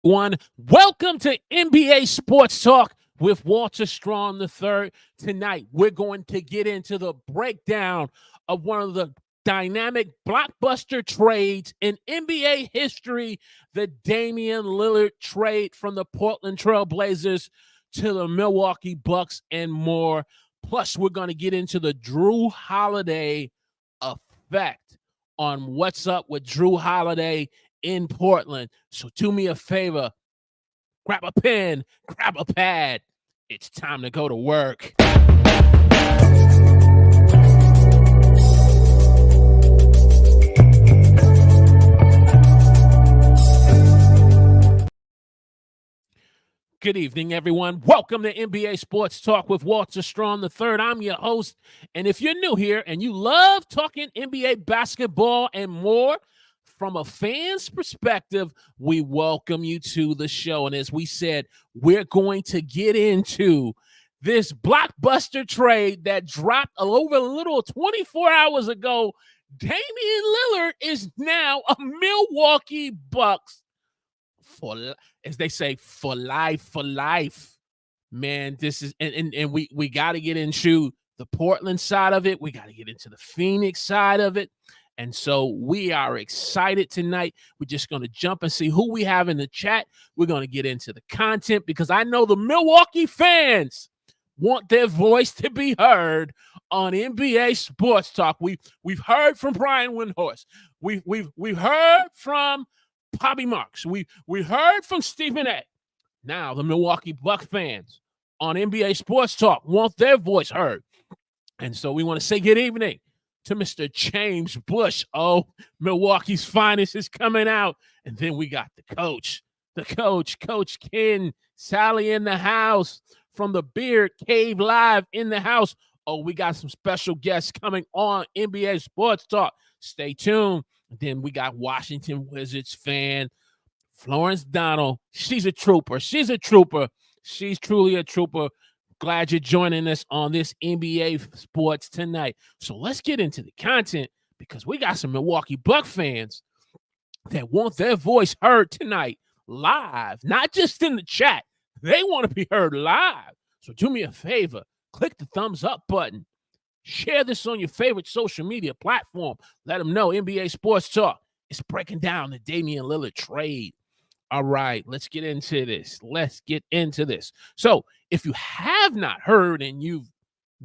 Welcome to NBA Sports Talk with Walter Strong III. Tonight, we're going to get into the breakdown of one of the dynamic blockbuster trades in NBA history, the Damian Lillard trade from the Portland Trail Blazers to the Milwaukee Bucks and more. Plus, we're going to get into the Drew Holiday effect on what's up with Drew Holiday in Portland. So do me a favor, grab a pen, grab a pad. It's time to go to work. Good evening, everyone. Welcome to NBA Sports Talk with Walter Strong III. I'm your host. And if you're new here and you love talking NBA basketball and more, from a fan's perspective, we welcome you to the show. And as we said, we're going to get into this blockbuster trade that dropped over a little 24 hours ago. Damian Lillard is now a Milwaukee Bucks for, as they say, for life. Man, this is and we got to get into the Portland side of it. We got to get into the Phoenix side of it. And so we are excited tonight. We're just going to jump and see who we have in the chat. We're going to get into the content because I know the Milwaukee fans want their voice to be heard on NBA Sports Talk. We've heard from Brian Windhorst. We've heard from Bobby Marks. We heard from Stephen A. Now the Milwaukee Bucks fans on NBA Sports Talk want their voice heard. And so we want to say good evening to Mr. James Bush. Oh, Milwaukee's finest is coming out. And then we got the coach, Coach Ken Sallee in the house from the Beard Cave Live in the house. Oh, we got some special guests coming on NBA Sports Talk. Stay tuned. Then we got Washington Wizards fan Florence Donald. She's a trooper. She's truly a trooper. Glad you're joining us on this NBA Sports tonight. So let's get into the content because we got some Milwaukee Bucks fans that want their voice heard tonight live, not just in the chat. They want to be heard live. So do me a favor, click the thumbs up button. Share this on your favorite social media platform. Let them know NBA Sports Talk is breaking down the Damian Lillard trade. All right, let's get into this. So if you have not heard and you've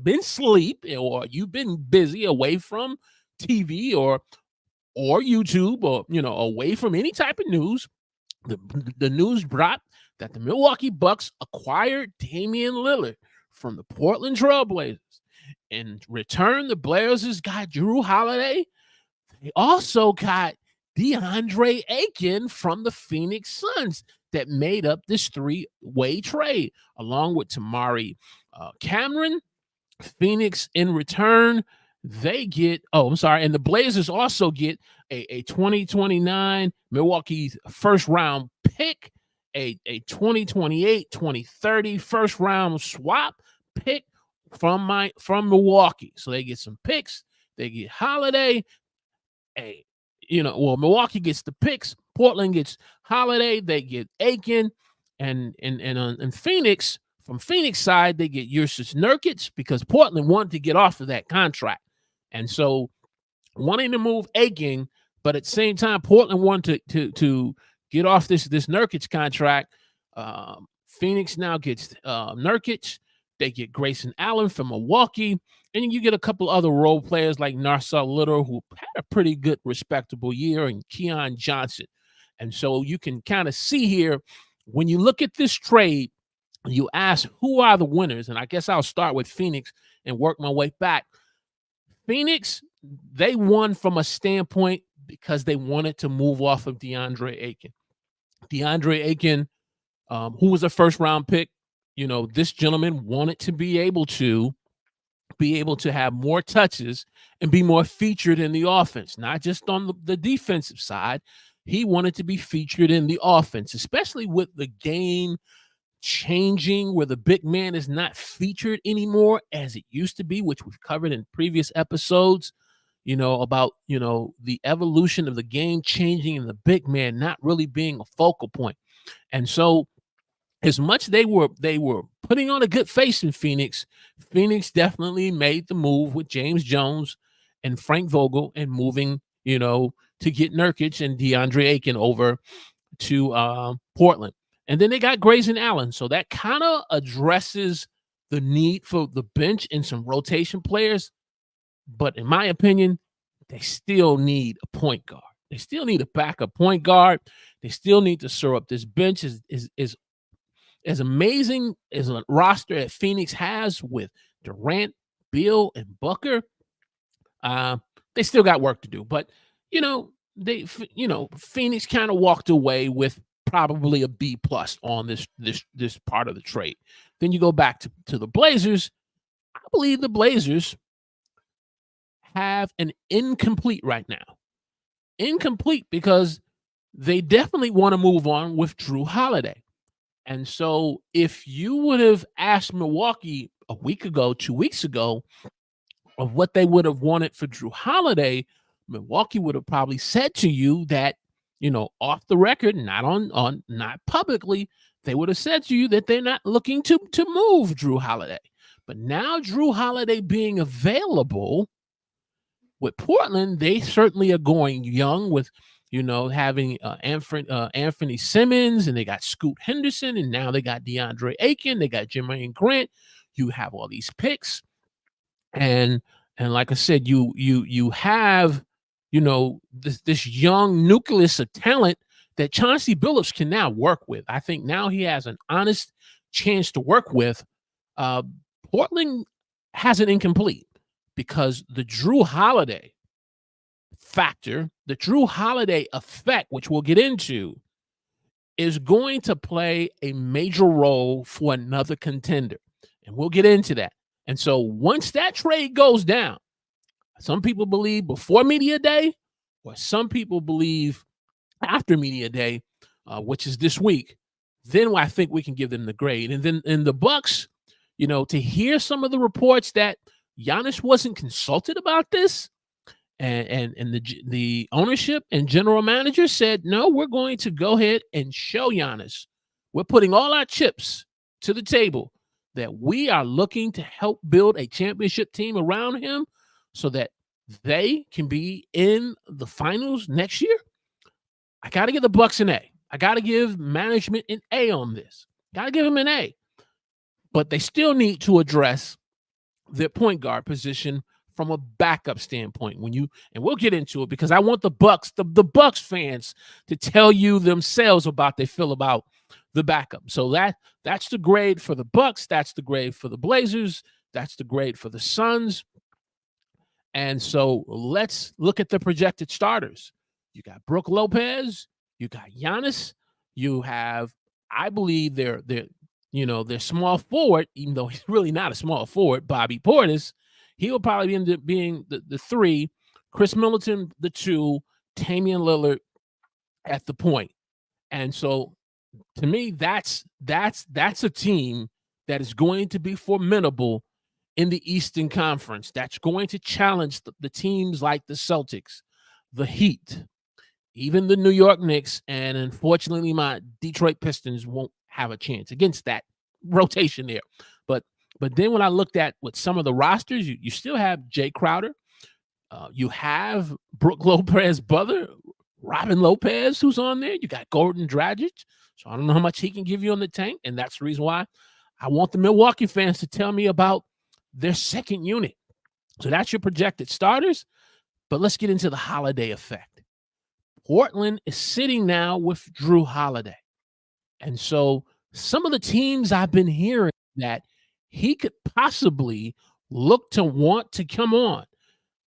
been asleep or you've been busy away from TV or YouTube or, away from any type of news, the news dropped that the Milwaukee Bucks acquired Damian Lillard from the Portland Trail Blazers. In return, the Blazers got Drew Holiday. They also got DeAndre Ayton from the Phoenix Suns that made up this three-way trade, along with Tamari Cameron. Phoenix, in return, they get, and the Blazers also get a 2029 Milwaukee first-round pick, a 2028, 2030 first-round swap pick from Milwaukee. So they get some picks. They get Holiday. Milwaukee gets the picks. Portland gets Holiday. They get Aiken. And Phoenix, from Phoenix side, they get Jusuf Nurkic because Portland wanted to get off of that contract. And so wanting to move Aiken, but at the same time, Portland wanted to get off this Nurkic contract. Phoenix now gets Nurkic. They get Grayson Allen from Milwaukee. And you get a couple other role players like Narsar Little, who had a pretty good, respectable year, and Keon Johnson. And so you can kind of see here, when you look at this trade, you ask who are the winners. And I guess I'll start with Phoenix and work my way back. Phoenix, they won from a standpoint because they wanted to move off of DeAndre Ayton. DeAndre Ayton, who was a first-round pick, this gentleman wanted to be able to have more touches and be more featured in the offense, not just on the defensive side. He wanted to be featured in the offense, especially with the game changing where the big man is not featured anymore as it used to be, which we've covered in previous episodes. about, the evolution of the game changing and the big man not really being a focal point. And so as much they were putting on a good face in Phoenix, Phoenix definitely made the move with James Jones and Frank Vogel and moving, to get Nurkic and DeAndre Ayton over to Portland. And then they got Grayson Allen. So that kind of addresses the need for the bench and some rotation players. But in my opinion, they still need a point guard. They still need a backup point guard. They still need to shore up this bench. Is as amazing as a roster that Phoenix has with Durant, Beal, and Booker. They still got work to do. But Phoenix kind of walked away with probably a B plus on this part of the trade. Then you go back to the Blazers. I believe the Blazers have an incomplete right now. Incomplete because they definitely want to move on with Drew Holiday. And so if you would have asked Milwaukee a week ago, 2 weeks ago, of what they would have wanted for Drew Holiday, Milwaukee would have probably said to you that, off the record, not publicly, they would have said to you that they're not looking to move Drew Holiday. But now Drew Holiday being available with Portland, they certainly are going young with, having Anthony Simmons, and they got Scoot Henderson, and now they got DeAndre Ayton, they got Jermaine Grant. You have all these picks, and like I said, you have, this young nucleus of talent that Chauncey Billups can now work with. I think now he has an honest chance to work with. Portland has an incomplete because the Drew Holiday factor, the Drew Holiday effect, which we'll get into, is going to play a major role for another contender. And we'll get into that. And so once that trade goes down, some people believe before Media Day, or some people believe after Media Day, which is this week, then I think we can give them the grade. And then in the Bucks, to hear some of the reports that Giannis wasn't consulted about this, and the ownership and general manager said, no, we're going to go ahead and show Giannis. We're putting all our chips to the table that we are looking to help build a championship team around him so that they can be in the finals next year. I got to give the Bucks an A. I got to give management an A on this. Got to give them an A. But they still need to address their point guard position from a backup standpoint. And we'll get into it because I want the Bucks, the Bucks fans to tell you themselves about they feel about the backup. So that's the grade for the Bucks. That's the grade for the Blazers. That's the grade for the Suns. And so let's look at the projected starters. You got Brook Lopez. You got Giannis. You have, I believe, their small forward, even though he's really not a small forward, Bobby Portis. He will probably end up being the 3, Chris Middleton the 2, Damian Lillard at the point. And so to me, that's a team that is going to be formidable in the Eastern Conference. That's going to challenge the teams like the Celtics, the Heat, even the New York Knicks, and unfortunately my Detroit Pistons won't have a chance against that rotation there. But then when I looked at with some of the rosters, you still have Jay Crowder. You have Brook Lopez brother, Robin Lopez, who's on there. You got Gordon Dragic. So I don't know how much he can give you on the tank. And that's the reason why I want the Milwaukee fans to tell me about their second unit. So that's your projected starters. But let's get into the Holiday effect. Portland is sitting now with Drew Holiday. And so some of the teams I've been hearing that he could possibly look to want to come on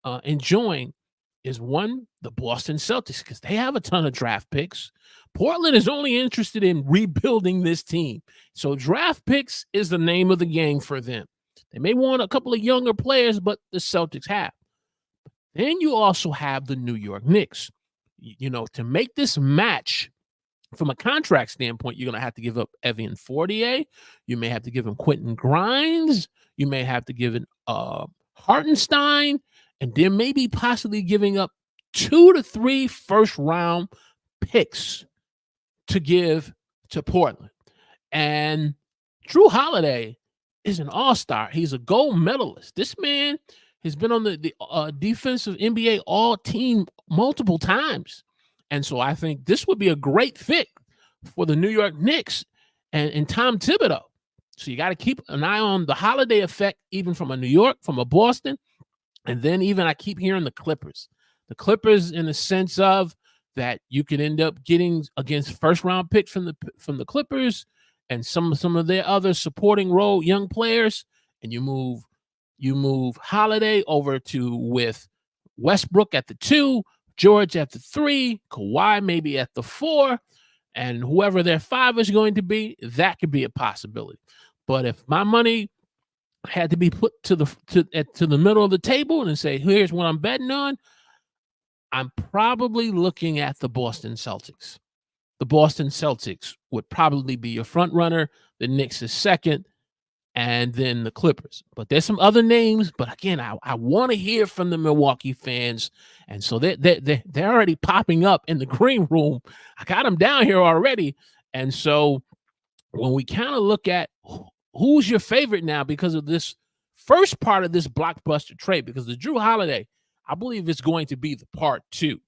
and join is one, the Boston Celtics, because they have a ton of draft picks. Portland is only interested in rebuilding this team. So draft picks is the name of the game for them. They may want a couple of younger players, but the Celtics have. Then you also have the New York Knicks. To make this match from a contract standpoint, you're going to have to give up Evan Fournier. You may have to give him Quentin Grimes. You may have to give him Hartenstein. and then maybe possibly giving up 2 to 3 first-round picks to give to Portland. And Drew Holiday is an all-star. He's a gold medalist. This man has been on the defensive NBA all-team multiple times. And so I think this would be a great fit for the New York Knicks and Tom Thibodeau. So you got to keep an eye on the Holiday effect, even from a New York, from a Boston. And then even I keep hearing the Clippers. The Clippers in the sense of that you could end up getting against first-round picks from the Clippers and some of their other supporting role young players, and you move Holiday over to with Westbrook at the 2, George at the 3, Kawhi maybe at the 4, and whoever their 5 is going to be, that could be a possibility. But if my money had to be put to the middle of the table and say, here's what I'm betting on, I'm probably looking at the Boston Celtics. The Boston Celtics would probably be your front runner. The Knicks is second, and then the Clippers. But there's some other names. But again, I want to hear from the Milwaukee fans, and so they're already popping up in the green room. I got them down here already, and so when we kind of look at who's your favorite now because of this first part of this blockbuster trade, because the Drew Holiday, I believe it's going to be the part 2.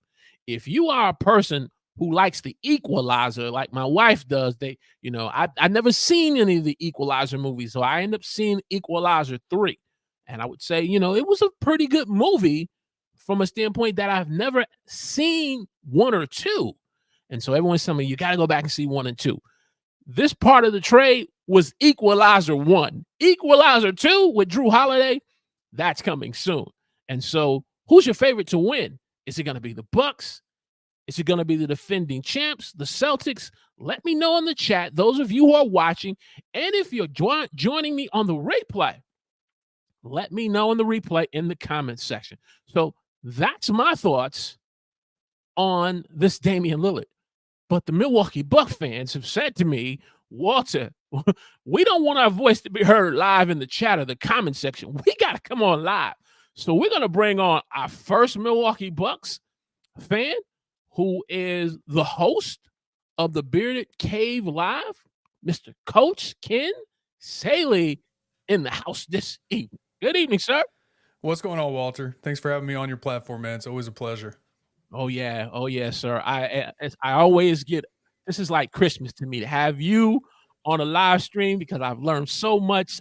If you are a person who likes the Equalizer like my wife does, I never seen any of the Equalizer movies, so I end up seeing Equalizer 3. And I would say, it was a pretty good movie from a standpoint that I've never seen 1 or 2. And so everyone's telling me, you got to go back and see 1 and 2. This part of the trade was Equalizer 1. Equalizer 2 with Drew Holiday, that's coming soon. And so who's your favorite to win? Is it going to be the Bucks? Is it going to be the defending champs, the Celtics? Let me know in the chat, those of you who are watching. And if you're joining me on the replay, let me know in the replay in the comments section. So that's my thoughts on this Damian Lillard. But the Milwaukee Bucks fans have said to me, Walter, we don't want our voice to be heard live in the chat or the comment section. We got to come on live. So we're going to bring on our first Milwaukee Bucks fan, who is the host of the Bearded Cave Live, Mr. Coach Ken Sallee, in the house this evening. Good evening, sir. What's going on, Walter? Thanks for having me on your platform, man. It's always a pleasure. Oh, yeah, sir. I always get, this is like Christmas to me to have you on a live stream because I've learned so much.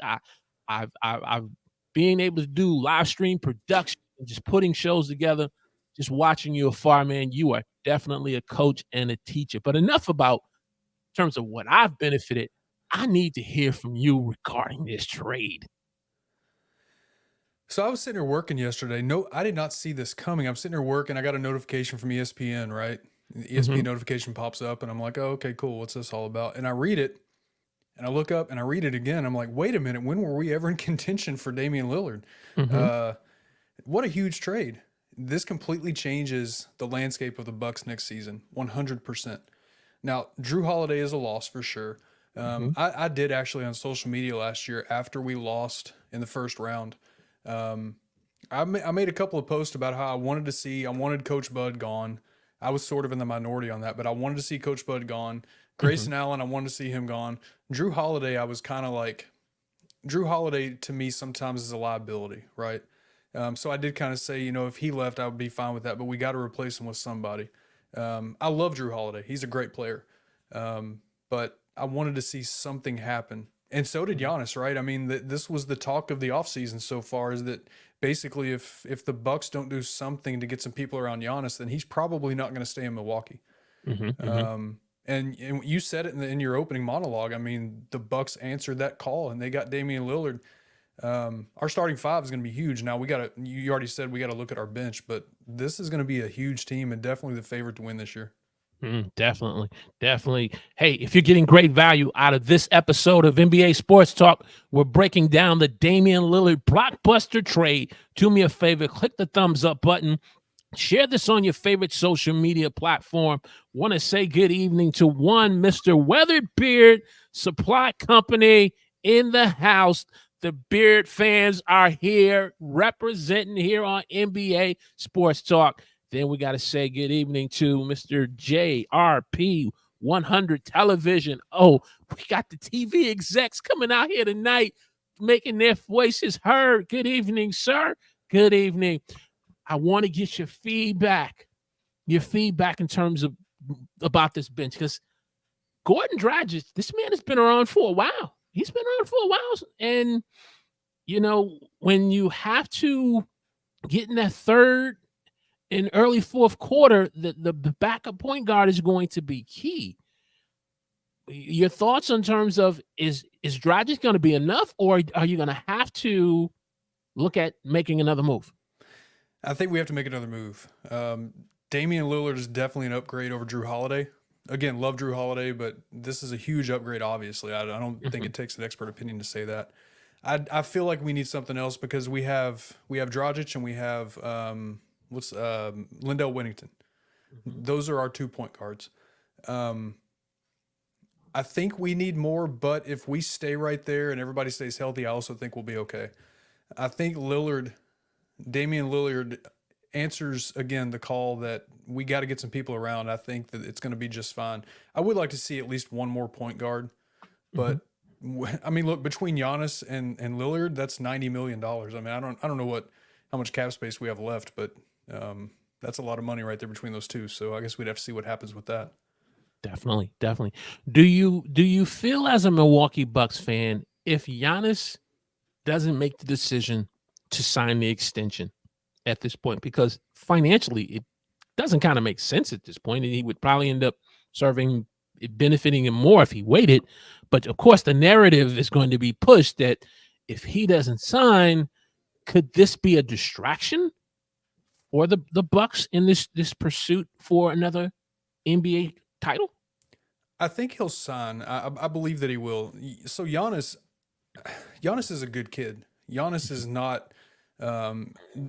I've being able to do live stream production and just putting shows together, just watching you afar, man. You are definitely a coach and a teacher. But enough about in terms of what I've benefited. I need to hear from you regarding this trade. So I was sitting here working yesterday. No, I did not see this coming. I'm sitting here working. I got a notification from ESPN, right? The ESPN notification pops up, and I'm like, oh, okay, cool. What's this all about? And I read it, and I look up, and I read it again. I'm like, wait a minute. When were we ever in contention for Damian Lillard? What a huge trade. This completely changes the landscape of the Bucks next season, 100%. Now, Drew Holiday is a loss for sure. I did actually on social media last year after we lost in the first round. I made a couple of posts about how I wanted Coach Bud gone. I was sort of in the minority on that, but I wanted to see Coach Bud gone. Grayson Allen, I wanted to see him gone. Drew Holiday, I was kind of like, Drew Holiday to me sometimes is a liability, right? So I did kind of say, if he left, I would be fine with that, but we got to replace him with somebody. I love Drew Holiday. He's a great player. But I wanted to see something happen. And so did Giannis, right? I mean, this was the talk of the offseason so far, is that basically if the Bucks don't do something to get some people around Giannis, then he's probably not going to stay in Milwaukee. And you said it in your opening monologue. I mean, the Bucks answered that call, and they got Damian Lillard. Our starting 5 is going to be huge. Now you already said we got to look at our bench, but this is going to be a huge team and definitely the favorite to win this year. Definitely. Hey, if you're getting great value out of this episode of NBA Sports Talk, we're breaking down the Damian Lillard blockbuster trade. Do me a favor, click the thumbs up button. Share this on your favorite social media platform. Want to say good evening to one Mr. Weathered Beard Supply Company in the house, The Beard fans are here representing here on NBA Sports Talk. Then we got to say good evening to Mr. JRP 100 Television. Oh, we got the TV execs coming out here tonight making their voices heard. Good evening, sir. Good evening. I want to get your feedback in terms of about this bench, because Gordon Dragic, this man has been around for a while. He's been around for a while. And, when you have to get in that third and early fourth quarter, the backup point guard is going to be key. Your thoughts in terms of is Dragic going to be enough, or are you going to have to look at making another move? I think we have to make another move. Damian Lillard is definitely an upgrade over Drew Holiday. Again, love Drew Holiday, but this is a huge upgrade, obviously. I don't think it takes an expert opinion to say that. I feel like we need something else because we have Dragic and we have Lindell Whittington. Those are our 2 point guards. I think we need more, but if we stay right there and everybody stays healthy, I also think we'll be okay. I think Damian Lillard answers again the call that we got to get some people around. I think that it's going to be just fine. I would like to see at least one more point guard, but I mean, look, between Giannis and Lillard, that's $90 million. I mean, I don't know how much cap space we have left, but that's a lot of money right there between those two. So I guess we'd have to see what happens with that. Definitely. Do you feel as a Milwaukee Bucks fan, if Giannis doesn't make the decision to sign the extension at this point, because financially it doesn't kind of make sense at this point, and he would probably end up benefiting him more if he waited. But of course, the narrative is going to be pushed that if he doesn't sign, could this be a distraction for the Bucks in this pursuit for another NBA title? I think he'll sign. I believe that he will. So Giannis is a good kid. Giannis is not. I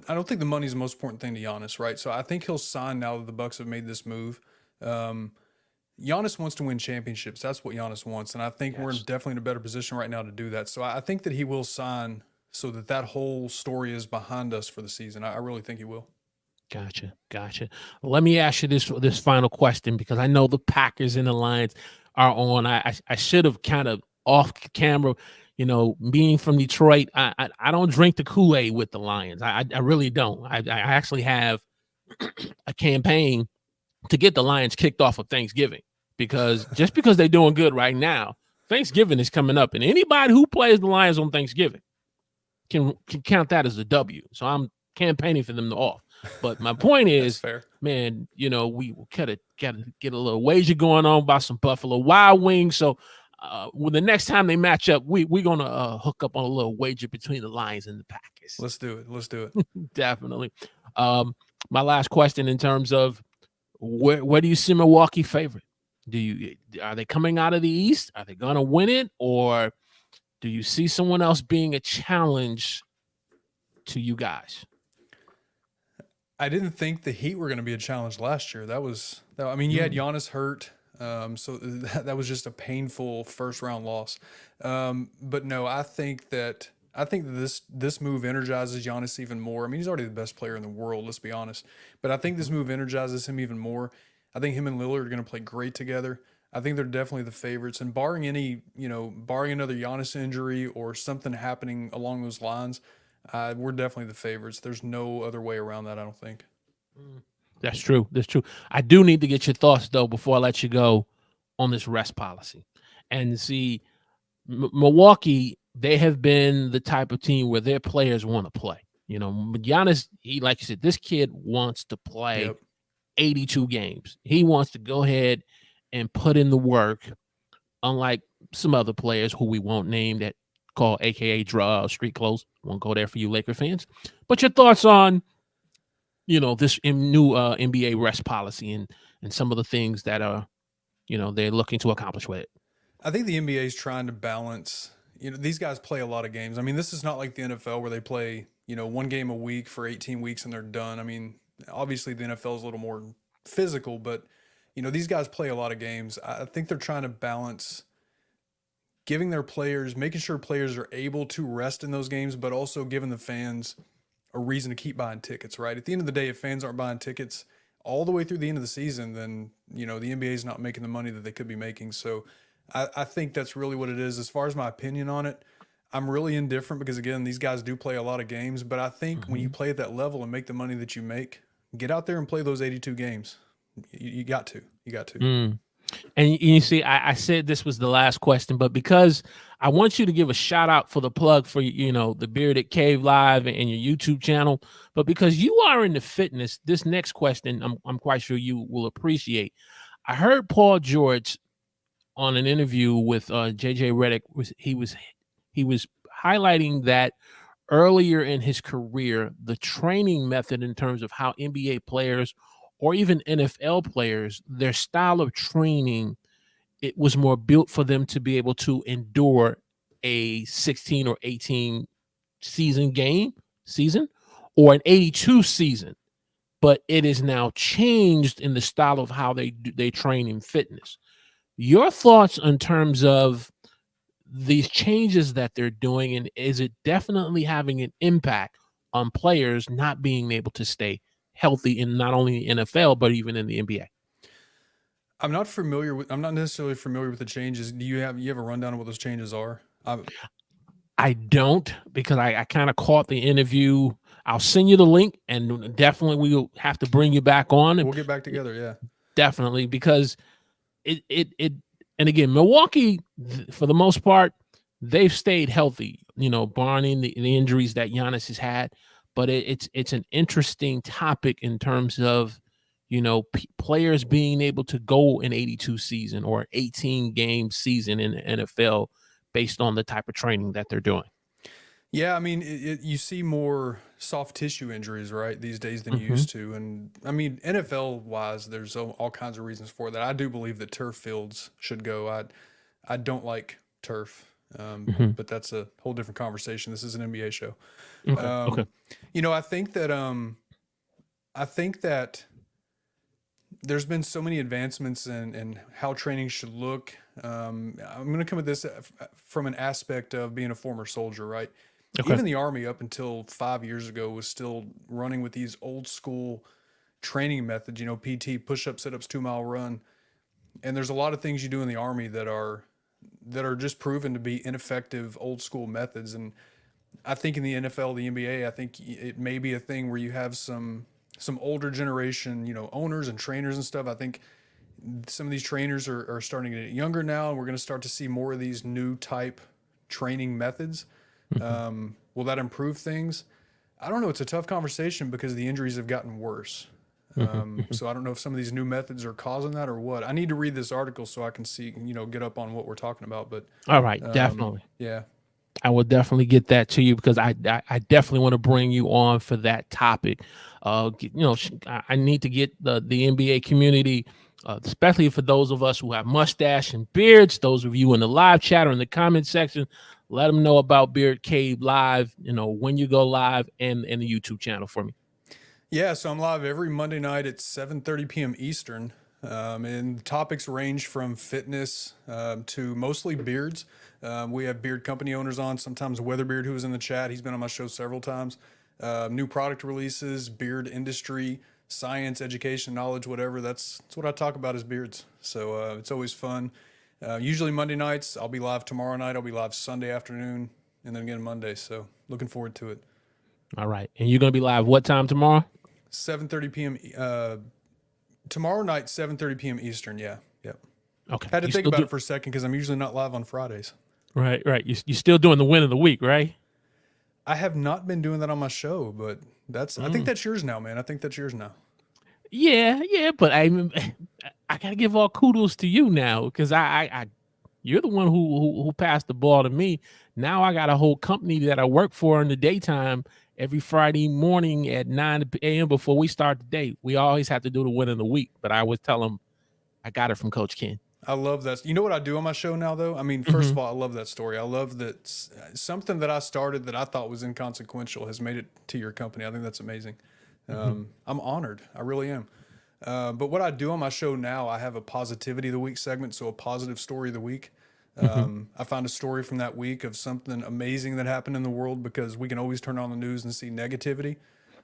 don't think the money is the most important thing to Giannis, right? So I think he'll sign now that the Bucks have made this move. Giannis wants to win championships. That's what Giannis wants, and I think we're definitely in a better position right now to do that. So I think that he will sign so that whole story is behind us for the season. I really think he will. Gotcha. Let me ask you this final question, because I know the Packers and the Lions are on. I should have kind of off camera, being from Detroit, I don't drink the Kool-Aid with the Lions. I really don't. I actually have a campaign to get the Lions kicked off of Thanksgiving, because just because they're doing good right now, Thanksgiving is coming up, and anybody who plays the Lions on Thanksgiving can count that as a W. So I'm campaigning for them to off. But my point is, man, we gotta get a little wager going on about some Buffalo Wild Wings. So when the next time they match up, we're gonna hook up on a little wager between the Lions and the Packers. Let's do it. Definitely. My last question, in terms of where do you see Milwaukee favorite? Are they coming out of the East? Are they gonna win it, or do you see someone else being a challenge to you guys? I didn't think the Heat were going to be a challenge last year. You had Giannis hurt, so that was just a painful first round loss. But no, I think that this move energizes Giannis even more. I mean, he's already the best player in the world, let's be honest. But I think this move energizes him even more. I think him and Lillard are going to play great together. I think they're definitely the favorites. And barring another Giannis injury or something happening along those lines, we're definitely the favorites. There's no other way around that, I don't think. That's true. I do need to get your thoughts, though, before I let you go, on this rest policy. And see, Milwaukee, they have been the type of team where their players want to play. Giannis, like you said, this kid wants to play 82 games. He wants to go ahead and put in the work, unlike some other players who we won't name, that call AKA street clothes. Won't go there for you Laker fans. But your thoughts on, this new NBA rest policy and some of the things that are, they're looking to accomplish with it. I think the NBA is trying to balance. These guys play a lot of games. I mean, this is not like the NFL where they play, one game a week for 18 weeks and they're done. I mean, obviously the NFL is a little more physical, but these guys play a lot of games. I think they're trying to balance giving their players, making sure players are able to rest in those games, but also giving the fans a reason to keep buying tickets, right? At the end of the day, if fans aren't buying tickets all the way through the end of the season, then, the NBA is not making the money that they could be making. So I think that's really what it is. As far as my opinion on it, I'm really indifferent because, again, these guys do play a lot of games. But I think when you play at that level and make the money that you make, get out there and play those 82 games. You got to. You got to. And you see, I said this was the last question, but because I want you to give a shout out for the plug for, the Bearded Cave Live and your YouTube channel, but because you are into fitness, this next question, I'm quite sure you will appreciate. I heard Paul George on an interview with JJ Redick. He was highlighting that earlier in his career, the training method in terms of how NBA players or even NFL players, their style of training, it was more built for them to be able to endure a 16 or 18 season or an 82 season. But it is now changed in the style of how they train in fitness. Your thoughts in terms of these changes that they're doing, and is it definitely having an impact on players not being able to stay healthy in not only the NFL but even in the NBA? I'm not necessarily familiar with the changes. Do you have a rundown of what those changes are? I don't, because I kind of caught the interview. I'll send you the link, and definitely we'll have to bring you back on. We'll get back together, yeah. Definitely, because it and again, Milwaukee, for the most part, they've stayed healthy, barring the injuries that Giannis has had. But it's an interesting topic in terms of, players being able to go an 82 season or 18 game season in the NFL based on the type of training that they're doing. Yeah, I mean, you see more soft tissue injuries, right, these days than you used to. And, I mean, NFL-wise, there's all kinds of reasons for that. I do believe that turf fields should go. I don't like turf, but that's a whole different conversation. This is an NBA show. Okay. I think that there's been so many advancements in how training should look. I'm going to come at this from an aspect of being a former soldier, right? Okay. Even the Army, up until 5 years ago, was still running with these old school training methods, PT, push-up, sit-ups, 2-mile run. And there's a lot of things you do in the Army that are just proven to be ineffective old school methods. And I think in the NFL, the NBA, I think it may be a thing where you have some older generation, owners and trainers and stuff. I think some of these trainers are starting to get younger now, and we're going to start to see more of these new type training methods. Will that improve things? I don't know. It's a tough conversation because the injuries have gotten worse. So I don't know if some of these new methods are causing that or what. I need to read this article so I can see, get up on what we're talking about. But all right, definitely. Yeah. I will definitely get that to you because I definitely want to bring you on for that topic. I need to get the NBA community, especially for those of us who have mustache and beards, those of you in the live chat or in the comment section, let them know about Beard Cave Live, when you go live and the YouTube channel for me. Yeah, so I'm live every Monday night at 7:30 p.m. Eastern. And the topics range from fitness to mostly beards. We have beard company owners on, sometimes Weatherbeard, who was in the chat. He's been on my show several times. New product releases, beard industry, science, education, knowledge, whatever. That's what I talk about is beards. So it's always fun. Usually Monday nights. I'll be live tomorrow night. I'll be live Sunday afternoon, and then again Monday. So looking forward to it. All right. And you're going to be live what time tomorrow? 7:30 p.m. Tomorrow night, 7:30 p.m. Eastern. Yeah. Yep. Okay. Had to think about it for a second because I'm usually not live on Fridays. Right. You still doing the win of the week, right? I have not been doing that on my show, but I think that's yours now, man. I think that's yours now. Yeah, but I gotta give all kudos to you now because you're the one who passed the ball to me. Now I got a whole company that I work for in the daytime every Friday morning at 9 a.m. before we start the day. We always have to do the win of the week, but I always tell them I got it from Coach Ken. I love that. You know what I do on my show now, though? I mean, first of all, I love that story. I love that something that I started that I thought was inconsequential has made it to your company. I think that's amazing. I'm honored. I really am. But what I do on my show now, I have a positivity of the week segment, so a positive story of the week. I found a story from that week of something amazing that happened in the world, because we can always turn on the news and see negativity.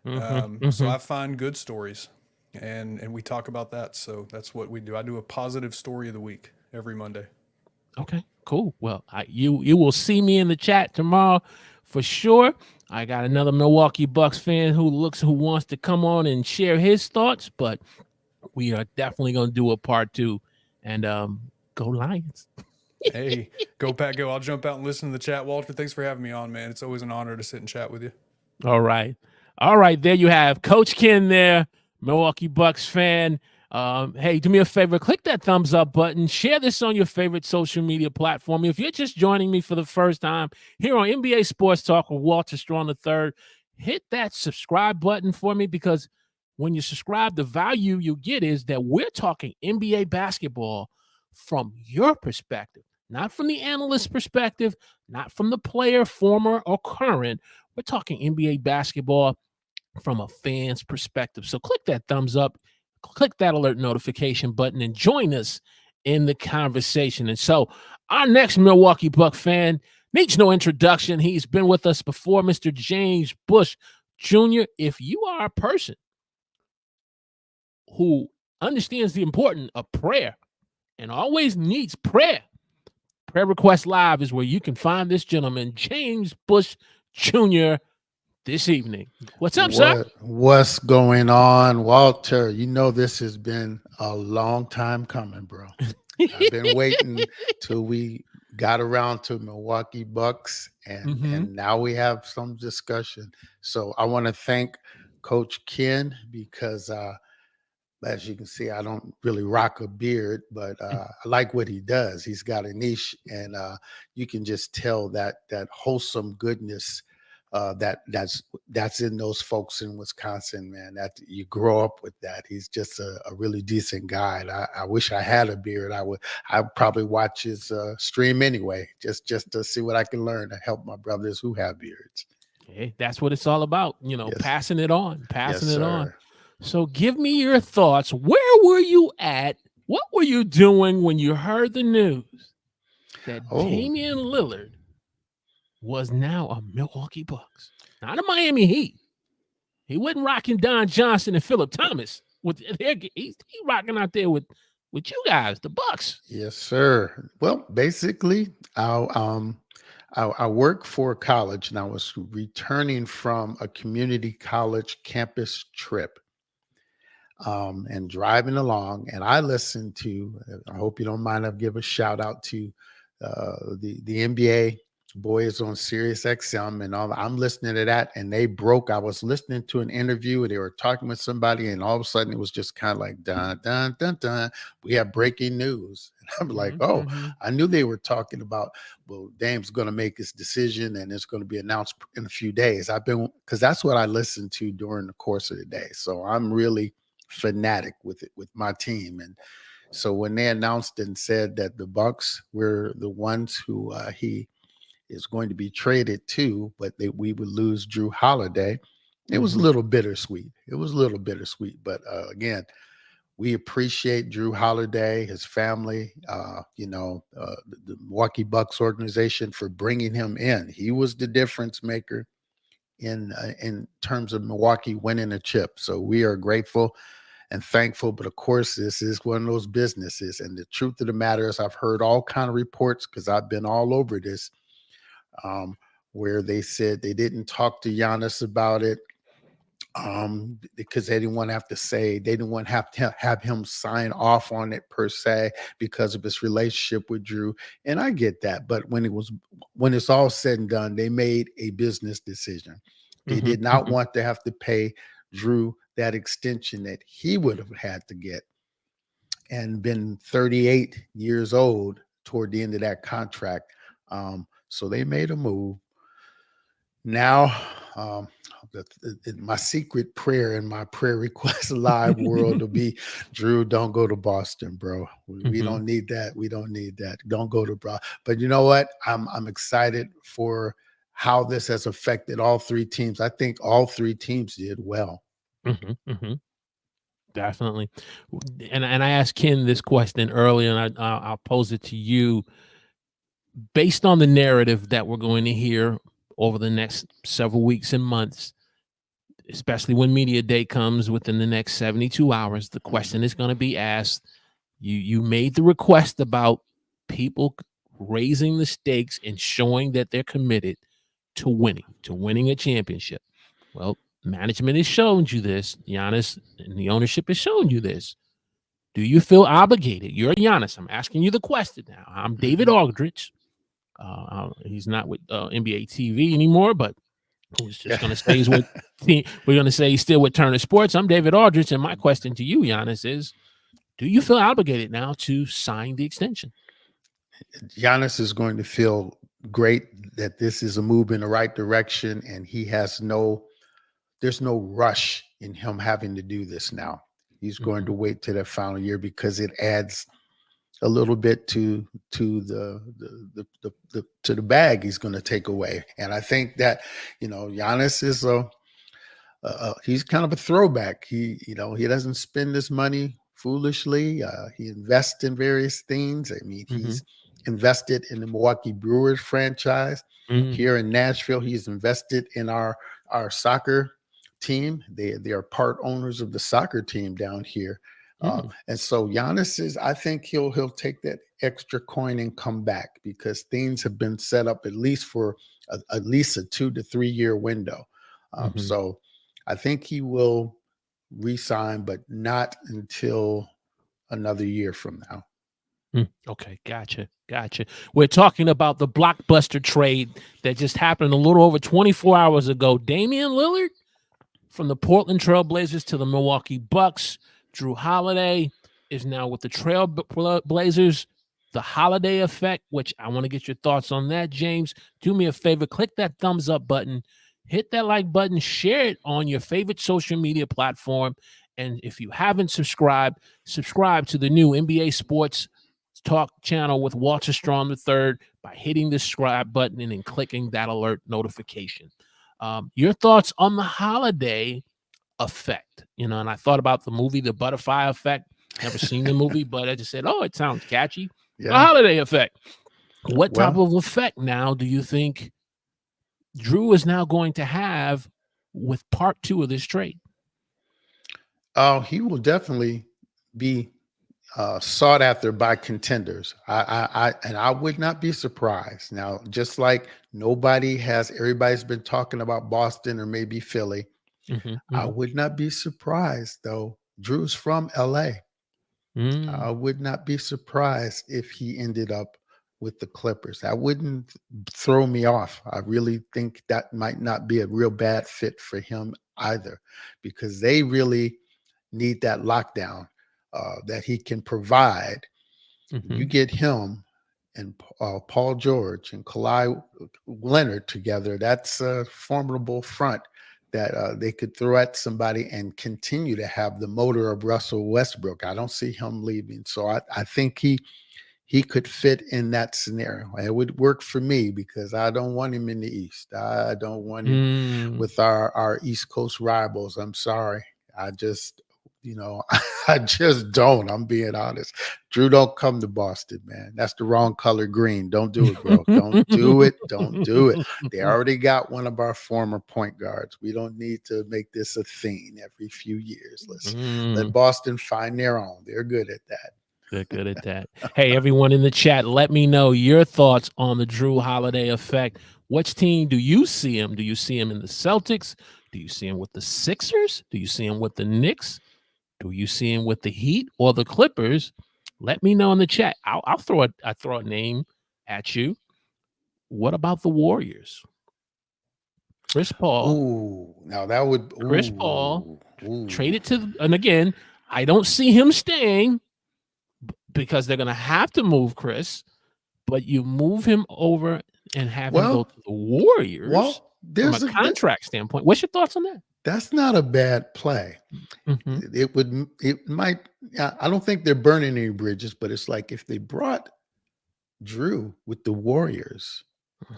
So I find good stories, and we talk about that. So that's what we do. I do a positive story of the week every Monday. Okay, cool. Well, you will see me in the chat tomorrow for sure. I got another Milwaukee Bucks fan who wants to come on and share his thoughts, but we are definitely going to do a part 2. And go Lions. Hey, go Pat, go. I'll jump out and listen to the chat. Walter, thanks for having me on, man. It's always an honor to sit and chat with you. All right. There you have Coach Ken there, Milwaukee Bucks fan. Hey, do me a favor, click that thumbs up button, share this on your favorite social media platform. If you're just joining me for the first time here on NBA Sports Talk with Walter Strong III, hit that subscribe button for me, because when you subscribe, the value you get is that we're talking NBA basketball from your perspective, not from the analyst perspective, not from the player, former or current. We're talking NBA basketball from a fan's perspective. So click that thumbs up, click that alert notification button, and join us in the conversation. And so our next Milwaukee Buck fan needs no introduction. He's been with us before, Mr. James Bush Jr. If you are a person who understands the importance of prayer and always needs prayer, Prayer Request Live is where you can find this gentleman, James Bush Jr., this evening. What's up, sir? What's going on, Walter? You know this has been a long time coming, bro. I've been waiting till we got around to Milwaukee Bucks, and now we have some discussion. So I want to thank Coach Ken, because as you can see, I don't really rock a beard, but I like what he does. He's got a niche, and you can just tell that wholesome goodness that's in those folks in Wisconsin, man. That you grow up with that. He's just a really decent guy. I wish I had a beard. I'd probably watch his stream anyway, just to see what I can learn to help my brothers who have beards. Hey, that's what it's all about, Yes. passing it on. Yes, On. sir. So give me your thoughts. Where were you at? What were you doing when you heard the news that Damian Lillard was now a Milwaukee Bucks, not a Miami Heat? He wasn't rocking Don Johnson and Philip Thomas. He's rocking out there with you guys, the Bucks. Yes, sir. Well, basically, I work for a college, and I was returning from a community college campus trip, and driving along, and I listened to, I hope you don't mind, I'll give a shout out to the NBA boys on Sirius XM and all. I'm listening to that, and I was listening to an interview, and they were talking with somebody, and all of a sudden it was just kind of like dun dun dun dun. We have breaking news. And I'm like, oh, I knew they were talking about, well, Dame's going to make his decision, and it's going to be announced in a few days. Because that's what I listened to during the course of the day. So I'm really fanatic with it, with my team. And so when they announced and said that the Bucks were the ones who he is going to be traded to, but we would lose Drew Holiday, it was a little bittersweet. But again, we appreciate Drew Holiday, his family, the Milwaukee Bucks organization for bringing him in. He was the difference maker in terms of Milwaukee winning a chip. So we are grateful and thankful. But of course, this is one of those businesses. And the truth of the matter is, I've heard all kind of reports, because I've been all over this, where they said they didn't talk to Giannis about it, because they didn't want to have him sign off on it per se, because of his relationship with Drew. And I get that, but when it's all said and done, they made a business decision. They did not want to have to pay Drew that extension that he would have had to get, and been 38 years old toward the end of that contract. So they made a move. Now, my secret prayer in my prayer request live world will be, Drew, don't go to Boston, bro. We don't need that. We don't need that. Don't go to Boston. But you know what? I'm excited for how this has affected all three teams. I think all three teams did well. Definitely. And I asked Ken this question earlier, and I'll pose it to you. based on the narrative that we're going to hear over the next several weeks and months, especially when media day comes within the next 72 hours, the question is going to be asked. You made the request about people raising the stakes and showing that they're committed to winning a championship. Well, management has shown you this. Giannis and the ownership has shown you this. Do you feel obligated? You're Giannis. I'm asking you the question now. I'm David Aldridge. He's not with NBA TV anymore, but who's just going to say he's with we're going to say he's still with Turner Sports. I'm David Aldridge, and my question to you, Giannis, is: do you feel obligated now to sign the extension? Giannis is going to feel great that this is a move in the right direction, and there's no rush in him having to do this now. He's going to wait to that final year because it adds a little bit to the bag he's going to take away. And I think that, Giannis is he's kind of a throwback. He doesn't spend his money foolishly. He invests in various things. I mean, he's invested in the Milwaukee Brewers franchise here in Nashville. He's invested in our soccer team. They are part owners of the soccer team down here. And so Giannis I think he'll take that extra coin and come back because things have been set up at least for at least a 2 to 3 year window. So I think he will re-sign, but not until another year from now. Okay, gotcha. We're talking about the Blockbuster trade that just happened a little over 24 hours ago. Damian Lillard from the Portland Trail Blazers to the Milwaukee Bucks. Drew Holiday is now with the Trail Blazers. The Holiday effect, which I want to get your thoughts on that, James. Do me a favor, click that thumbs up button, hit that like button, share it on your favorite social media platform. And if you haven't subscribed, subscribe to the new NBA Sports Talk channel with Walter Strong III by hitting the subscribe button and then clicking that alert notification. Your thoughts on the Holiday effect? And I thought about the movie The Butterfly Effect. Never seen the movie, but I just said, it sounds catchy. Yeah. The Holiday effect. What type of effect now do you think Drew is now going to have with part 2 of this trade? He will definitely be sought after by contenders. I would not be surprised. Now, just like everybody's been talking about Boston or maybe Philly. I would not be surprised, though. Drew's from LA. I would not be surprised if he ended up with the Clippers. That wouldn't throw me off. I really think that might not be a real bad fit for him either, because they really need that lockdown that he can provide. You get him and Paul George and Kawhi Leonard together. That's a formidable front that they could throw at somebody and continue to have the motor of Russell Westbrook. I don't see him leaving. So I think he could fit in that scenario. It would work for me because I don't want him in the East. I don't want him with our East Coast rivals. I'm sorry. I just don't. I'm being honest. Drew, don't come to Boston, man. That's the wrong color green. Don't do it, bro. Don't do it. Don't do it. They already got one of our former point guards. We don't need to make this a thing every few years. Let Boston find their own. They're good at that. They're good at that. Hey, everyone in the chat, let me know your thoughts on the Drew Holiday effect. Which team do you see him? Do you see him in the Celtics? Do you see him with the Sixers? Do you see him with the Knicks? Do you see him with the Heat or the Clippers? Let me know in the chat. I'll throw a name at you. What about the Warriors? Chris Paul. Ooh, now that would Chris Paul traded to, and again, I don't see him staying because they're going to have to move Chris, but you move him over and have him go to the Warriors. Well, there's from a contract standpoint. What's your thoughts on that? That's not a bad play. It might. I don't think they're burning any bridges, but it's like if they brought Drew with the Warriors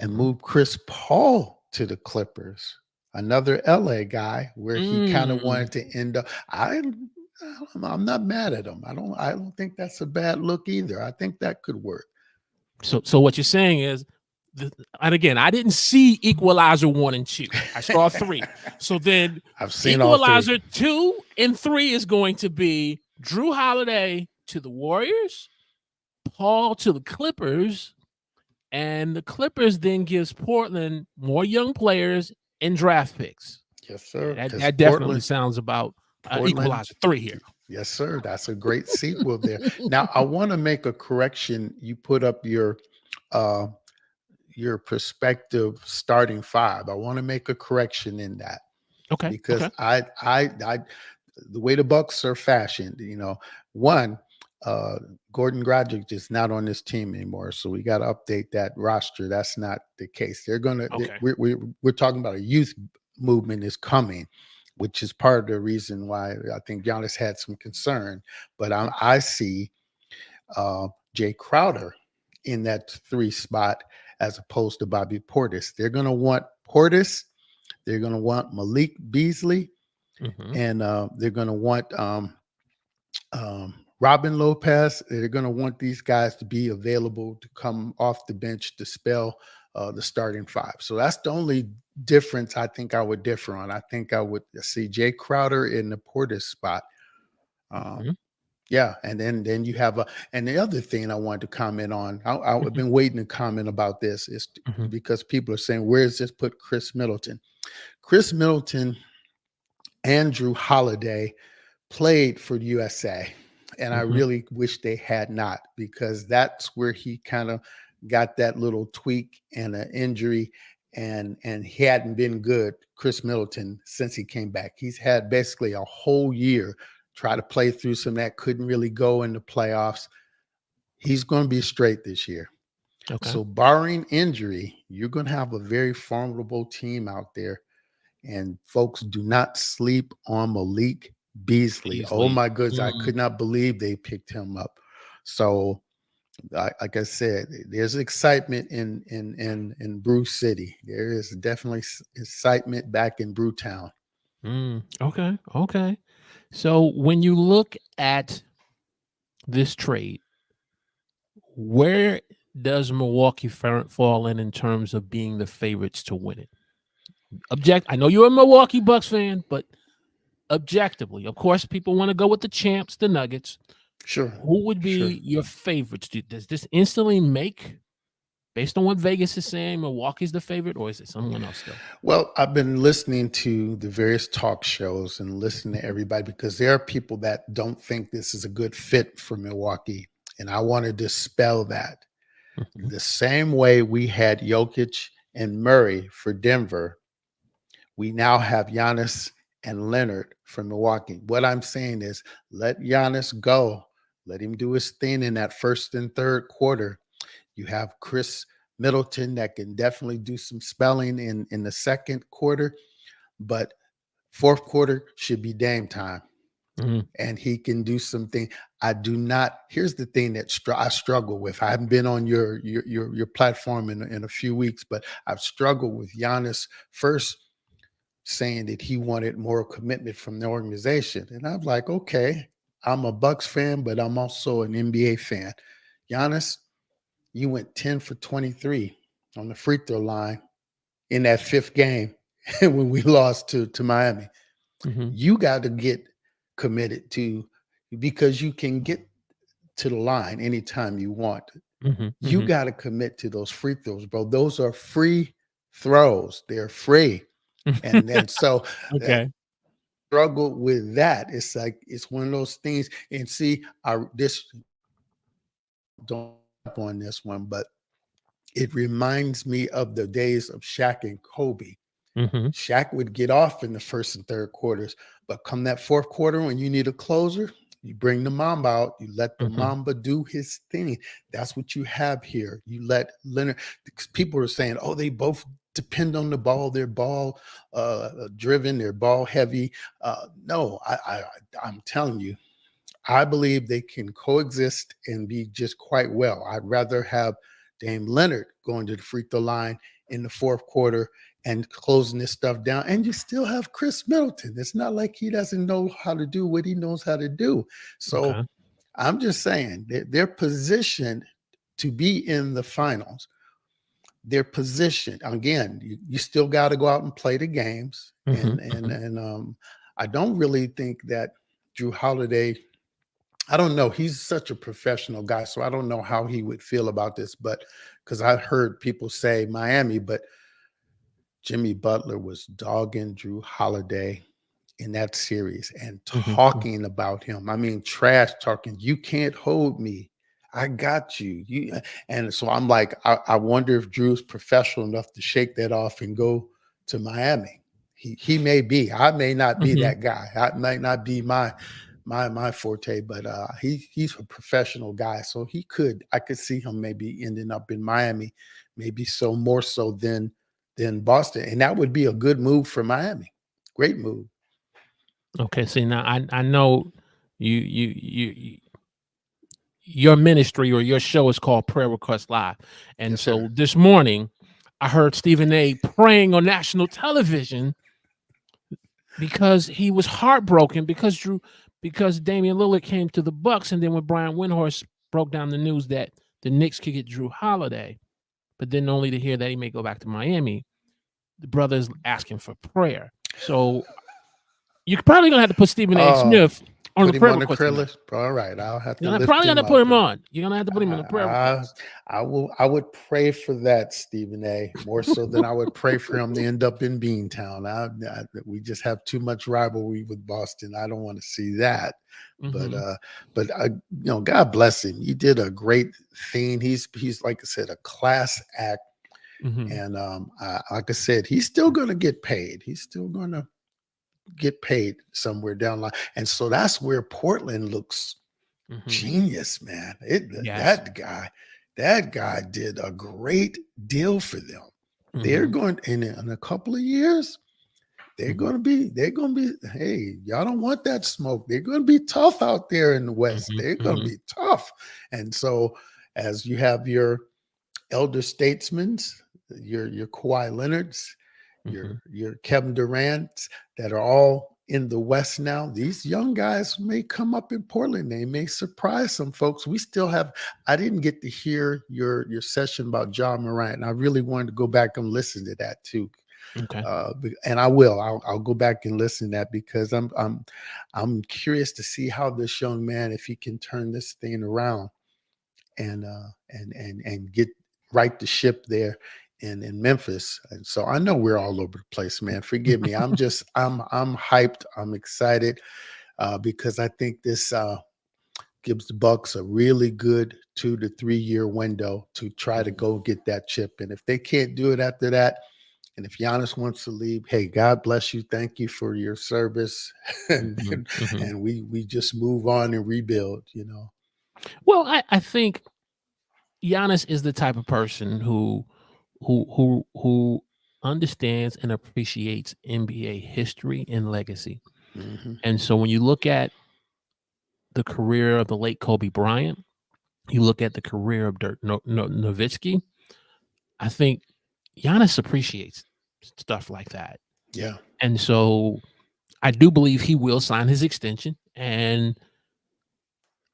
and moved Chris Paul to the Clippers, another LA guy where he kind of wanted to end up. I'm not mad at him. I don't think that's a bad look either. I think that could work. So what you're saying is, and again, I didn't see Equalizer 1 and 2. I saw 3. So then I've seen all Equalizer three. 2 and 3 is going to be Drew Holiday to the Warriors, Paul to the Clippers, and the Clippers then gives Portland more young players and draft picks. Yes, sir. That definitely sounds about Equalizer 3 here. Yes, sir. That's a great sequel there. Now, I want to make a correction. You put up your prospective starting five. I want to make a correction in that. Okay. Because okay. I the way the Bucks are fashioned, one, Gordon Dragic is not on this team anymore, so we got to update that roster. That's not the case. They're gonna. Okay. We're talking about a youth movement is coming, which is part of the reason why I think Giannis had some concern. But I see Jay Crowder in that 3 spot as opposed to Bobby Portis. They're gonna want Portis. They're going to want Malik Beasley, and they're going to want Robin Lopez. They're going to want these guys to be available to come off the bench to spell the starting 5. So that's the only difference I think I would differ on. I think I would see Jay Crowder in the Portis spot. Yeah, and then you have and the other thing I wanted to comment on, I've been waiting to comment about this, is because people are saying, where does this put Chris Middleton? Chris Middleton and Drew Holiday played for the USA, and I really wish they had not, because that's where he kind of got that little tweak and an injury, and he hadn't been good, Chris Middleton, since he came back. He's had basically a whole year try to play through some that, couldn't really go in the playoffs. He's going to be straight this year. Okay. So barring injury, you're going to have a very formidable team out there. And folks, do not sleep on Malik Beasley. Oh my goodness, I could not believe they picked him up. So, like I said, there's excitement in Brew City. There is definitely excitement back in Brewtown. Okay. So when you look at this trade, where does Milwaukee fall in terms of being the favorites to win it? I know you're a Milwaukee Bucks fan, but objectively, of course, people want to go with the champs, the Nuggets. Sure. Who would be your favorites? Does this instantly make, based on what Vegas is saying, Milwaukee's the favorite, or is it someone else still? Well, I've been listening to the various talk shows and listening to everybody, because there are people that don't think this is a good fit for Milwaukee. And I want to dispel that. The same way we had Jokic and Murray for Denver, we now have Giannis and Leonard from Milwaukee. What I'm saying is, let Giannis go. Let him do his thing in that first and third quarter. You have Chris Middleton that can definitely do some spelling in the second quarter, but fourth quarter should be Dame time. And he can do something. Here's the thing that I struggle with. I haven't been on your platform in a few weeks, but I've struggled with Giannis first saying that he wanted more commitment from the organization. And I'm like, okay, I'm a Bucks fan, but I'm also an NBA fan. Giannis, you went 10 for 23 on the free throw line in that 5th game when we lost to Miami. You got to get committed to, because you can get to the line anytime you want. You got to commit to those free throws, bro. Those are free throws. They're free. And then so struggle with that. It's like, it's one of those things. And see, don't on this one, but it reminds me of the days of Shaq and Kobe. Shaq would get off in the first and third quarters, but come that fourth quarter, when you need a closer, you bring the Mamba out. You let the Mamba do his thing. That's what you have here. You let Leonard. People are saying, oh, they both depend on the ball. They're ball driven. They're ball heavy. No, I'm telling you, I believe they can coexist and be just quite well. I'd rather have Dame Leonard going to the free throw line in the fourth quarter and closing this stuff down. And you still have Chris Middleton. It's not like he doesn't know how to do what he knows how to do. So I'm just saying they're positioned to be in the finals, their position, again, you still got to go out and play the games. I don't really think that Drew Holiday, I don't know. He's such a professional guy, so I don't know how he would feel about this, but because I heard people say Miami, but Jimmy Butler was dogging Drew Holiday in that series and talking about him. I mean, trash talking. You can't hold me. I got you. And so I'm like, I wonder if Drew's professional enough to shake that off and go to Miami. He may be. I may not be that guy. I might not be my forte, but he's a professional guy. So I could see him maybe ending up in Miami, maybe so more so than Boston. And that would be a good move for Miami. Great move. Okay, see, now I know you your ministry or your show is called Prayer Request Live. And Yes, so sir. this morning I heard Stephen A praying on national television because he was heartbroken because Damian Lillard came to the Bucks, and then when Brian Windhorst broke down the news that the Knicks could get Drew Holiday, but then only to hear that he may go back to Miami, the brother's asking for prayer. So you're probably gonna have to put Stephen A. Smith on the prayer request list. All right, I'll have to. You're lift probably him gonna put him up. on. You're gonna have to put him on the prayer request. I would pray for that, Stephen A. More so than I would pray for him to end up in Beantown. We just have too much rivalry with Boston. I don't want to see that. But God bless him. He did a great thing. He's like I said, a class act. And like I said, he's still going to get paid. He's still going to get paid somewhere down the line. And so that's where Portland looks genius, man. That guy did a great deal for them. They're going in a couple of years. They're going to be, hey, y'all don't want that smoke. They're going to be tough out there in the West. They're going to be tough. And so as you have your elder statesmen, your Kawhi Leonards, your Kevin Durant's that are all in the West now, these young guys may come up in Portland. They may surprise some folks. I didn't get to hear your session about Ja Morant, and I really wanted to go back and listen to that too. Okay. And I will. I'll go back and listen to that because I'm curious to see how this young man, if he can turn this thing around and get right the ship there in Memphis. And so I know we're all over the place, man. Forgive me. I'm hyped. I'm excited because I think this gives the Bucks a really good 2 to 3 year window to try to go get that chip. And if they can't do it after that, and if Giannis wants to leave, hey, God bless you. Thank you for your service. And we just move on and rebuild, Well, I think Giannis is the type of person who understands and appreciates NBA history and legacy. And so when you look at the career of the late Kobe Bryant, you look at the career of Dirk Nowitzki, I think Giannis appreciates stuff like that. Yeah. And so I do believe he will sign his extension, and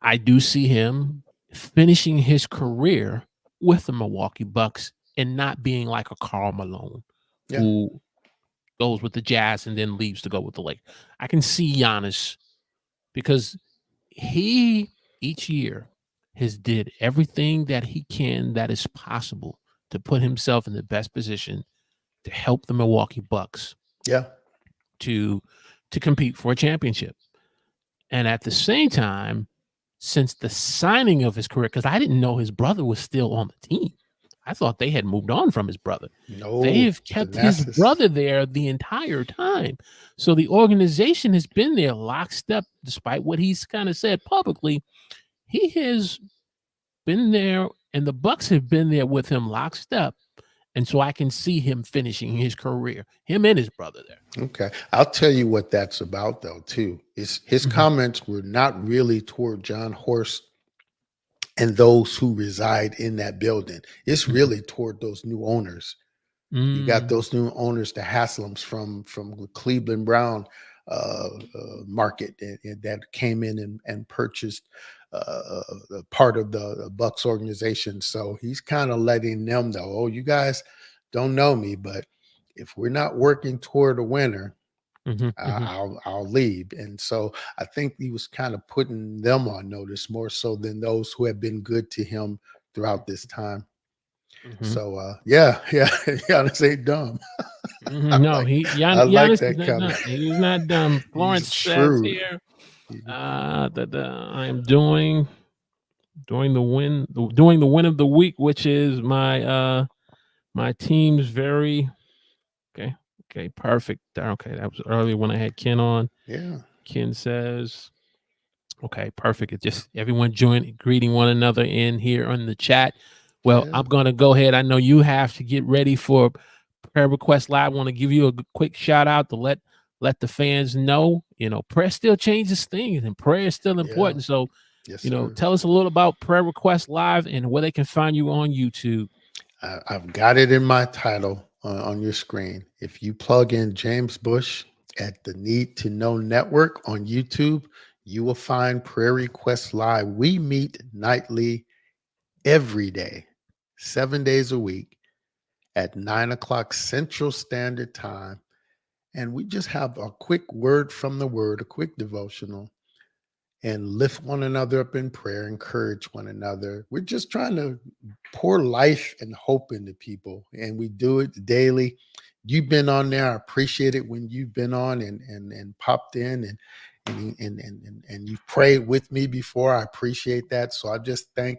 I do see him finishing his career with the Milwaukee Bucks and not being like a Karl Malone who goes with the Jazz and then leaves to go with the Lakers. I can see Giannis because he each year has did everything that he can that is possible to put himself in the best position to help the Milwaukee Bucks to compete for a championship. And at the same time, since the signing of his career, because I didn't know his brother was still on the team. I thought they had moved on from his brother. No, they've kept his brother there the entire time. So the organization has been there lockstep, despite what he's kind of said publicly. He has been there, and the Bucks have been there with him lockstep. And so I can see him finishing his career, him and his brother there. Okay. I'll tell you what that's about, though, too. His comments were not really toward John Horst and those who reside in that building. It's really toward those new owners. You got those new owners, the Haslams from Cleveland Brown market and that came in and purchased part of the Bucks organization. So he's kind of letting them know, oh, you guys don't know me, but if we're not working toward a winner, I'll leave. And so I think he was kind of putting them on notice more so than those who have been good to him throughout this time. So yeah, Giannis ain't dumb. No, I like Giannis is that not comment. dumb. He's not dumb. He's Florence says shrewd. here that I am doing the win of the week, which is my my team's very okay, perfect. Okay, that was earlier when I had Ken on. Yeah. Ken says, okay, perfect. It just everyone greeting one another in here on the chat. Well, Yeah. I'm gonna go ahead. I know you have to get ready for Prayer Request Live. I want to give you a quick shout out to let the fans know, prayer still changes things and prayer is still important. So, Yes, sir. tell us a little about Prayer Request Live and where they can find you on YouTube. I've got it in my title on your screen. If you plug in James Bush at the Need to Know Network on YouTube, you will find Prayer Request Live. We meet nightly every day, 7 days a week at 9 o'clock Central Standard Time. And we just have a quick word from the word, a quick devotional, and lift one another up in prayer, encourage one another. We're just trying to pour life and hope into people, and we do it daily. You've been on there. I appreciate it when you've been on and popped in and you've prayed with me before. I appreciate that. So I just thank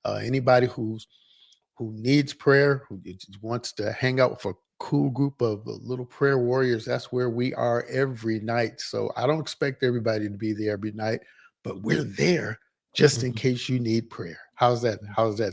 anybody who needs prayer, who wants to hang out with a cool group of little prayer warriors. That's where we are every night. So I don't expect everybody to be there every night, but we're there just in case you need prayer. How's that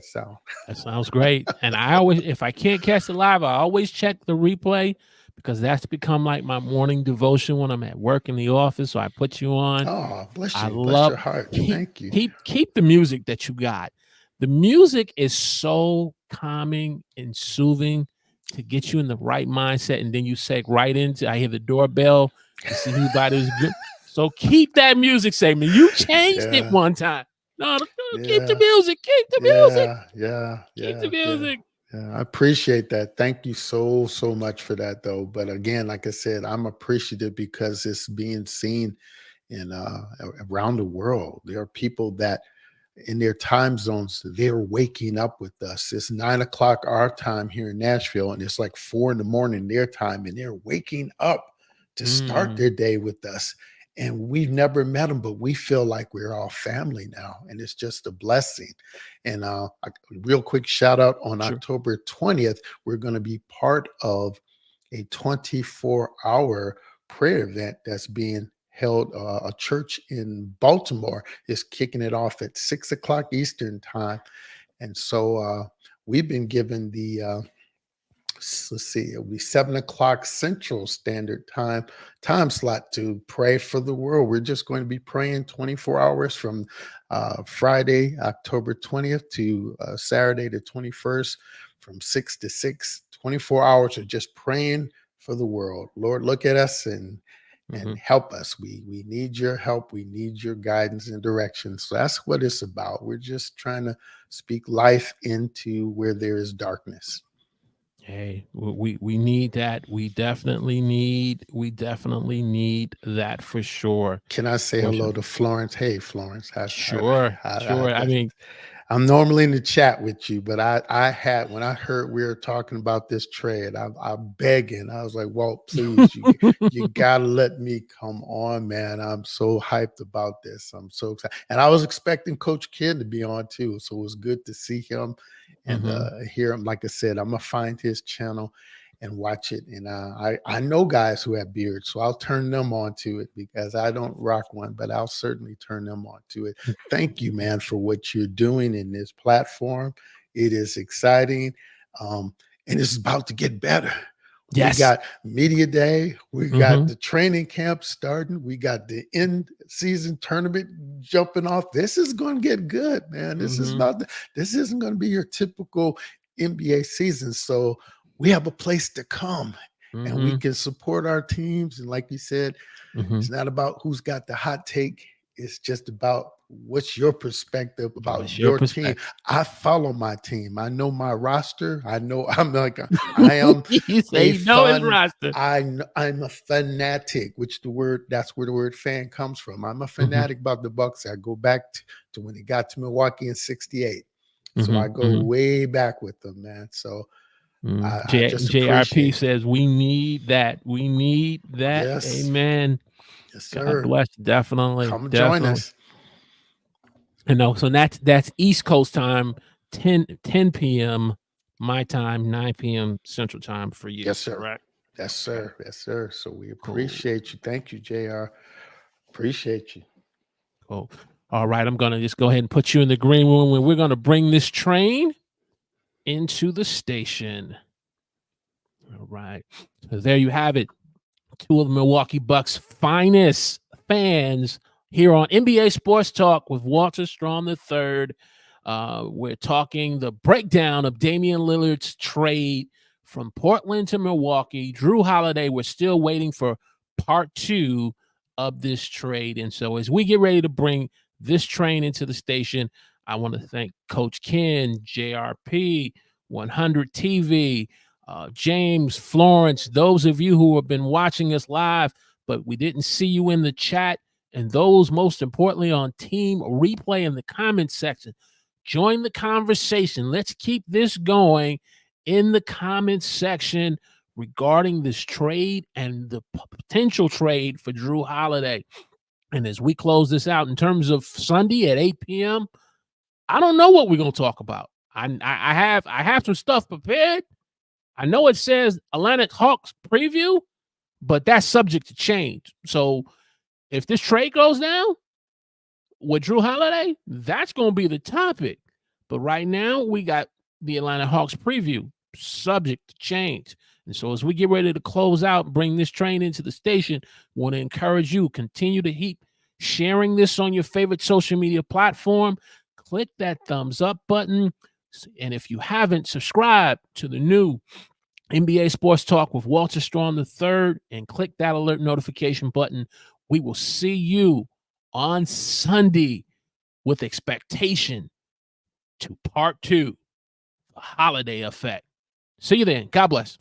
sound? That sounds great. And I always, if I can't catch it live, I always check the replay because that's become like my morning devotion when I'm at work in the office. So I put you on. Oh, bless you. I Bless your love heart. Thank you. Keep the music that you got. The music is so calming and soothing to get you in the right mindset, and then you seg right into. I hear the doorbell to see who's good. So keep that music segment. You changed it one time. No, keep the music. Keep the music. Keep the music. Yeah, I appreciate that. Thank you so much for that, though. But again, like I said, I'm appreciative because it's being seen in around the world. There are people that in their time zones, they're waking up with us. It's 9 o'clock our time here in Nashville, and it's like 4 a.m. their time, and they're waking up to start their day with us. And we've never met them, but we feel like we're all family now, and it's just a blessing. And real quick shout out on October 20th, we're going to be part of a 24-hour prayer event that's being held. A church in Baltimore is kicking it off at 6 o'clock Eastern time. And so we've been given the let's see, it'll be 7 o'clock Central Standard time slot to pray for the world. We're just going to be praying 24 hours from Friday, October 20th to Saturday the 21st from 6 to 6, 24 hours of just praying for the world. Lord, look at us and help us. We need your help. We need your guidance and direction. So that's what it's about. We're just trying to speak life into where there is darkness. Hey, we need that. We definitely need that for sure. Can I say hello to Florence? Hey, Florence. Sure. I mean, I'm normally in the chat with you, but I had, when I heard we were talking about this trade, I'm begging. I was like, Walt, please, you gotta let me come on, man. I'm so hyped about this. I'm so excited. And I was expecting Coach Ken to be on too. So it was good to see him and hear him. Like I said, I'm gonna find his channel and watch it. And I know guys who have beards, so I'll turn them on to it because I don't rock one, but I'll certainly turn them on to it. Thank you, man, for what you're doing in this platform. It is exciting. And it's about to get better. Yes. We got media day. We got the training camp starting. We got the end season tournament jumping off. This is going to get good, man. This isn't going to be your typical NBA season. So we have a place to come and we can support our teams. And like you said, it's not about who's got the hot take. It's just about what's your perspective about your team. I follow my team. I know my roster. I know I'm like I am. You say you know his roster. I'm a fanatic, that's where the word fan comes from. I'm a fanatic about the Bucks. I go back to when it got to Milwaukee in '68. So I go way back with them, man. So I just JRP says we need that. We need that. Yes. Amen. Yes, sir. God bless. Definitely. Come definitely. join us. So that's East Coast time, 10 p.m. my time, 9 p.m. Central time for you. Yes, sir. Correct? Yes, sir. Yes, sir. So we appreciate you. Thank you, JR. Appreciate you. Cool. All right, I'm going to just go ahead and put you in the green room, and we're going to bring this train into the station. All right. So there you have it. Two of the Milwaukee Bucks' finest fans here on NBA Sports Talk with Walter Strawn III. We're talking the breakdown of Damian Lillard's trade from Portland to Milwaukee. Jrue Holiday, we're still waiting for part 2 of this trade. And so as we get ready to bring this train into the station, I want to thank Coach Ken, JRP, 100 TV, James, Florence, those of you who have been watching us live, but we didn't see you in the chat, and those most importantly on Team Replay in the comments section. Join the conversation. Let's keep this going in the comments section regarding this trade and the potential trade for Jrue Holiday. And as we close this out in terms of Sunday at 8 p.m., I don't know what we're going to talk about. I have some stuff prepared. I know it says Atlantic Hawks preview, but that's subject to change. So if this trade goes down with Jrue Holiday, that's going to be the topic. But right now, we got the Atlanta Hawks preview, subject to change. And so as we get ready to close out and bring this train into the station, we want to encourage you, continue to keep sharing this on your favorite social media platform. Click that thumbs up button. And if you haven't, subscribe to the new NBA Sports Talk with Walter Strawn III and click that alert notification button. We will see you on Sunday with expectation to part 2, the holiday effect. See you then. God bless.